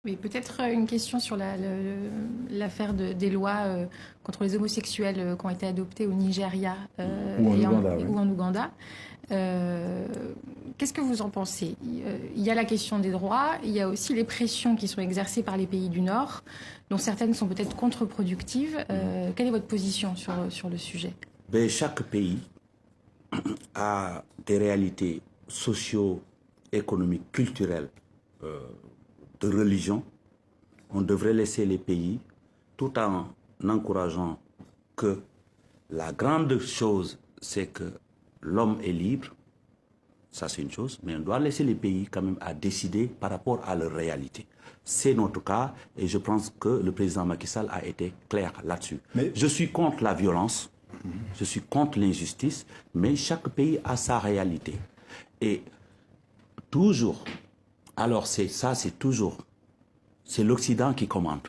Oui, peut-être une question sur l'affaire des lois contre les homosexuels qui ont été adoptées au Nigeria Ou en Ouganda, oui. ou en Ouganda. Euh, Qu'est-ce que vous en pensez? Il y a la question des droits, il y a aussi les pressions qui sont exercées par les pays du Nord, dont certaines sont peut-être contre-productives. Quelle est votre position sur le sujet? Ben, chaque pays a des réalités socio-économiques, culturelles, euh, de religion. On devrait laisser les pays, tout en encourageant que la grande chose, c'est que l'homme est libre. Ça, c'est une chose, mais on doit laisser les pays quand même à décider par rapport à leur réalité. C'est notre cas et je pense que le président Macky Sall a été clair là-dessus. Mais je suis contre la violence, je suis contre l'injustice, mais chaque pays a sa réalité. Et toujours, alors c'est toujours, c'est l'Occident qui commande.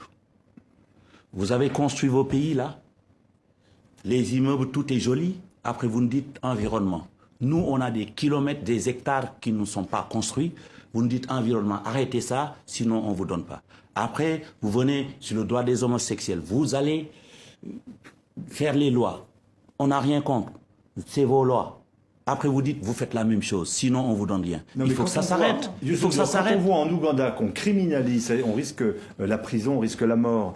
Vous avez construit vos pays là, les immeubles, tout est joli, après vous nous dites environnement. Nous, on a des kilomètres, des hectares qui ne sont pas construits. Vous nous dites environnement, arrêtez ça, sinon on ne vous donne pas. Après, vous venez sur le droit des homosexuels. Vous allez faire les lois. On n'a rien contre. C'est vos lois. Après, vous dites, vous faites la même chose, sinon on ne vous donne rien. Non, il faut que ça s'arrête. Il faut que ça s'arrête. Quand on voit en Ouganda qu'on criminalise, on risque la prison, on risque la mort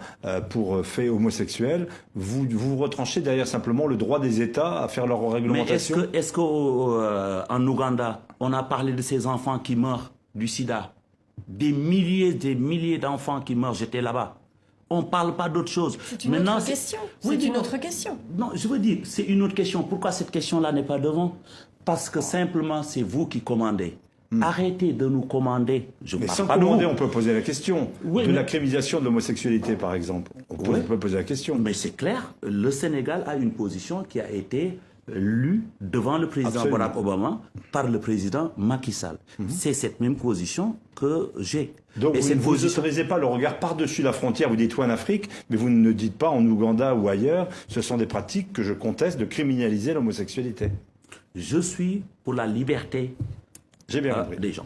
pour faits homosexuels, vous retranchez derrière simplement le droit des États à faire leur réglementation. Mais est-ce qu'en Ouganda, on a parlé de ces enfants qui meurent du sida? Des milliers d'enfants qui meurent, j'étais là-bas. On ne parle pas d'autre chose. C'est une autre question. Oui, c'est une autre question. Non, je veux dire, c'est une autre question. Pourquoi cette question-là n'est pas devant? Parce que simplement, c'est vous qui commandez. Arrêtez de nous commander. Mais sans commander, on peut poser la question. Oui, de la criminalisation de l'homosexualité, par exemple. On peut poser la question. Mais c'est clair, le Sénégal a une position qui a été lue devant le président Barack Obama par le président Macky Sall. C'est cette même position que j'ai. Donc vous n'autorisez pas le regard par-dessus la frontière, vous dites oui en Afrique, mais vous ne dites pas en Ouganda ou ailleurs, ce sont des pratiques que je conteste de criminaliser l'homosexualité. Je suis pour la liberté J'ai bien compris. des gens.